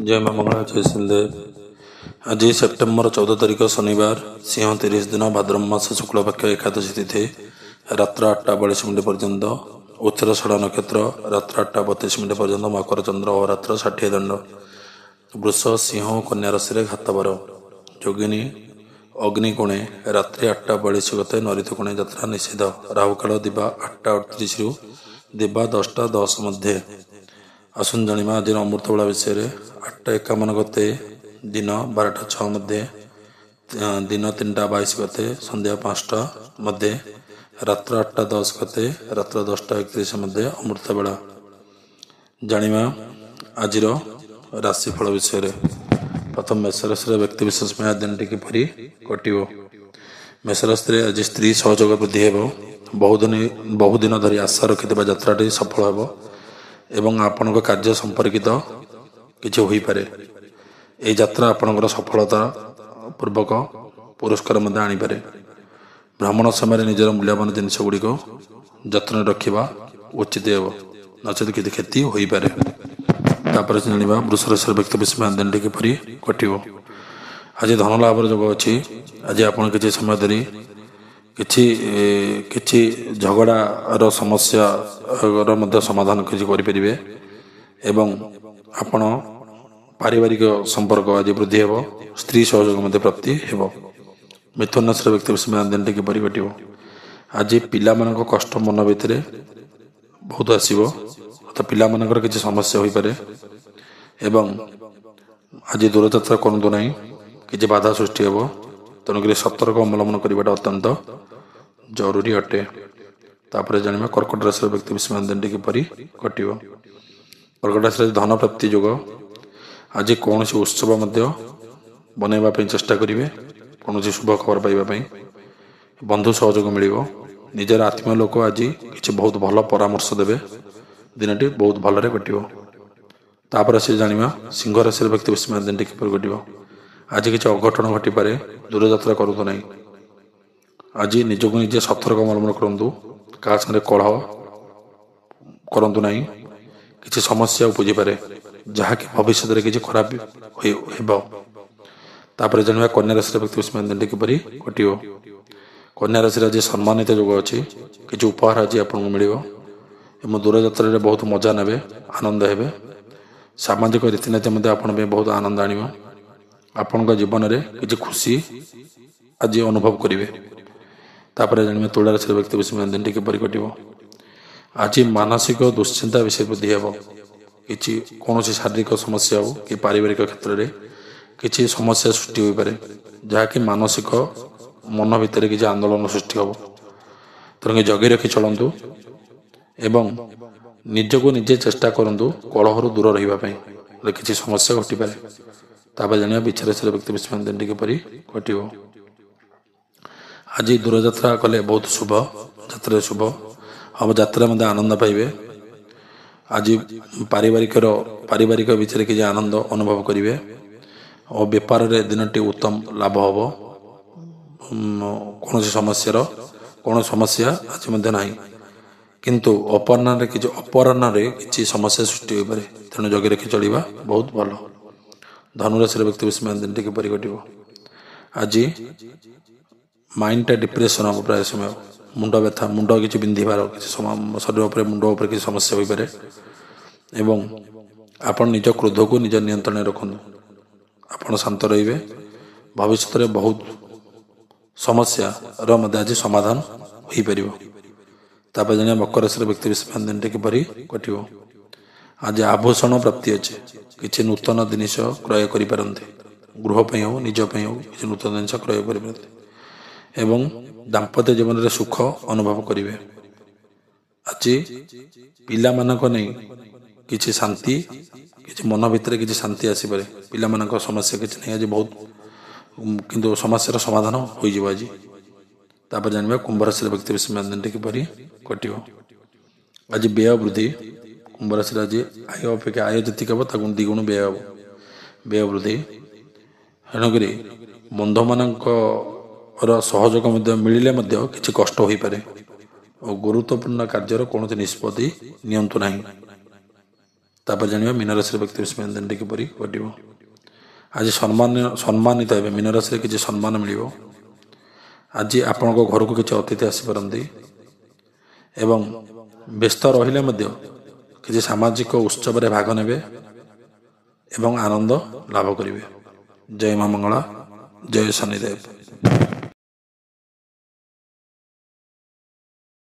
जय माँ मंगला जय सिंहदेव। आज सेप्टेम्बर 14 तारीख शनिवार सिंह 30 दिन भाद्रव मास शुक्ल पक्ष एकादशी तिथि रात्र 8:42 पर्यंत उत्तराषाढ़ नक्षत्र रात्र 8:32 पर्यंत मकर चंद्र और रात्र 60 दंड वृष सिंह कन्या राशि रे घातबर जोगिनी अग्निकोणे रात्रि 8:42 गते नरित कोणे यात्रा निषेध राहुकाल दिवा 8:38 रु दिवा 10:10 मध्य। आसुन जानिबा आज अमृतबेला विषय 8:51 गते दिन 12:06 मध्य दिन 3:22 गते संध्या 5टा मध्य रात्र 8:10 गते रात्र 10:31 मध्य अमृतबेला। जानिबा आज राशिफल विषय प्रथम मेष राशि व्यक्ति विशेष में दिन टी किपरि कटिबो। मेष राशि आज स्त्री सहयोग वृद्धि हेबो। बहुदिन धरी आशा रखिथिबा यात्राटी सफल हेबो एवं आपणक कार्य संपर्कित किछि होई पारे। ए यात्रा आपणकर सफलता पूर्वक पुरस्कार मध्य आनी पारे। भ्रमण समय निजर मूल्यवान जिनिस गुड़िक जत्न रखिबा उचित हेबो नचेत किछि क्षति होई पारे। तापर जानिबा वृष राशि व्यक्ति विशेष दिन किपरि कटिबो। आज धन लाभर जोग अछि। आज आपण किछि समय धरि किछि झगड़ार समस्या मध्य समाधान किछि करि परिबे एवं आपण पारिवारिक संपर्क आज वृद्धि हेबो। स्त्री सहयोग मध्य प्राप्ति हेबो। मिथुन राशि व्यक्ति विशेष दिन टी किपरि कटिबो। आज पिला मानक कष्ट मन भितरे बहुत आसीबो तो पिला मानकर किछि समस्या होई पारे एवं आज दूरयात्रा करंतु नाही किछि बाधा सृष्टि हेबो तेणुक सतर्क अवलंबन करवाटा अत्यंत जरूरी अटे। तापर जानिबा कर्कट राशि व्यक्ति विशेष दिन टी किपरि कटिबो। कर्कट राशि धन प्राप्ति जोग। आज कौन सी उत्सव मध्य बनैबा पई चेष्टा करिवे। कौन सी शुभ खबर पाइबा पई बंधु सहयोग मिलिबो। निजर आत्मीय लोक आज किछि बहुत भल परामर्श देबे दिनटी बहुत भलरे कटिबो। तापर से जानिबा सिंह राशि व्यक्ति विशेष दिन टी किपरि कटिबो। आज किछि अघटन घटी पारे दूरयात्रा करंतु नाही। आज निजको निजे सतर्क अवलंबन करंतु का संगे कलह करंतु नाही किछि समस्या उपजि पारे जहाँकि भविष्य में किसी खराब हेबो। तापर जानिबा कन्या राशि व्यक्ति विशेष दिन टी किपरि कटिबो। कन्या राशि आज सम्मानित जोग अछि। किछि उपहार आज आपन मिलिबो एवं दूरयात्रा रे बहुत मजा नेबे आनंद हेबे। सामाजिक रीतिनीति मध्य आपण पे बहुत आनंद आनिबो। आपण जीवन में किछि खुशी आज अनुभव करिवे। तापर जानिबा तुला राशि व्यक्ति विशेष दिन टी किपरि कटिबो। आज मानसिक दुश्चिंता विषय वृद्धि हेबो। किछि कौनसी शारीरिक समस्या हो कि पारिवारिक क्षेत्र में किछि समस्या सृष्टि होई पारे जहाँकि मानसिक मन भितर किछि आंदोलन सृष्टि हो तेणु जगि रखी चलतु एवं निजको निजे चेष्टा करंतु कलहरु दूर रहिबा पई किछि समस्या घटी पारे। तापर जानिबा विचार राशि व्यक्ति विशेष दिन टी किपरि कटिबो। आज दूरयात्रा कले बहुत शुभ यात्रा शुभ हम यात्रा मध्य आनंद पाइबे। आज पारिवारिक विषय किसी आनंद अनुभव करेंगे और बेपार रे दिनटी उत्तम लाभ हम। कौन समस्या आज मध्य ना किंतु अपराह्न किसी समस्या सृष्टि हो पारे तेणु जगि रखी चलवा बहुत भल। धनुराशि व्यक्ति विशेष दिन टी किपरि कटिबो। आज माइंडटा डिप्रेशन हम प्राय समय मुंड व्यथा मुंड किसी बिंधार शरीर पर मुंड उपर किसी समस्या हो पारे एवं आपण निज क्रोध को निज नियंत्रण रखु। आपण शांत रहिबे भविष्य में बहुत समस्या मध्य आज समाधान हो पार। तापर जानिबा मकर राशि व्यक्ति विशेष दिन टी किपरि कटिबो। आज आभूषण प्राप्ति अच्छे किसी नूतन जिनिस क्रय करि पारन्ते गृह पई हो निज पई हो किसी नूतन जिनिस क्रय करि पारन्ते एवं दाम्पत्य जीवन में सुख अनुभव करिवे। आज पिला मानक नहीं किछि शांति किछि मन भितर किछि शांति आसी पारे। पिला मानक समस्या किछि नहीं आज बहुत किंतु समस्यार समाधान हो जिवो आज। तापर जानिबा कुंभ राशि व्यक्ति विशेष दिन टी किपरि कटिबो। आज व्यय वृद्धि कुंभ राशि आज आय अपेक्षा आय जति केबो ताकु द्विगुण व्यय वृद्धि हेणुकरी बंधु मानक सहयोग मिलिले किछि कष्ट हो पारे और गुरुत्वपूर्ण कार्यर कौन निष्पत्ति नियंतु नहीं। ତାପରେ ଜାଣିବା ମୀନ ରାଶିର ବ୍ୟକ୍ତି ବିଷୟ ଦିନଟି କିପରି ଘଟିବ। ଆଜି ସମ୍ମାନିତ ହେବେ, ମୀନ ରାଶିରେ କିଛି ସମ୍ମାନ ମିଳିବ। ଆଜି ଆପଣଙ୍କ ଘରକୁ କିଛି ଅତିଥି ଆସିପାରନ୍ତି ଏବଂ ବ୍ୟସ୍ତ ରହିଲେ ମଧ୍ୟ କିଛି ସାମାଜିକ ଉତ୍ସବରେ ଭାଗ ନେବେ ଏବଂ ଆନନ୍ଦ ଲାଭ କରିବେ। ଜୟ ମା ମଙ୍ଗଳା, ଜୟ ଶନିଦେବ।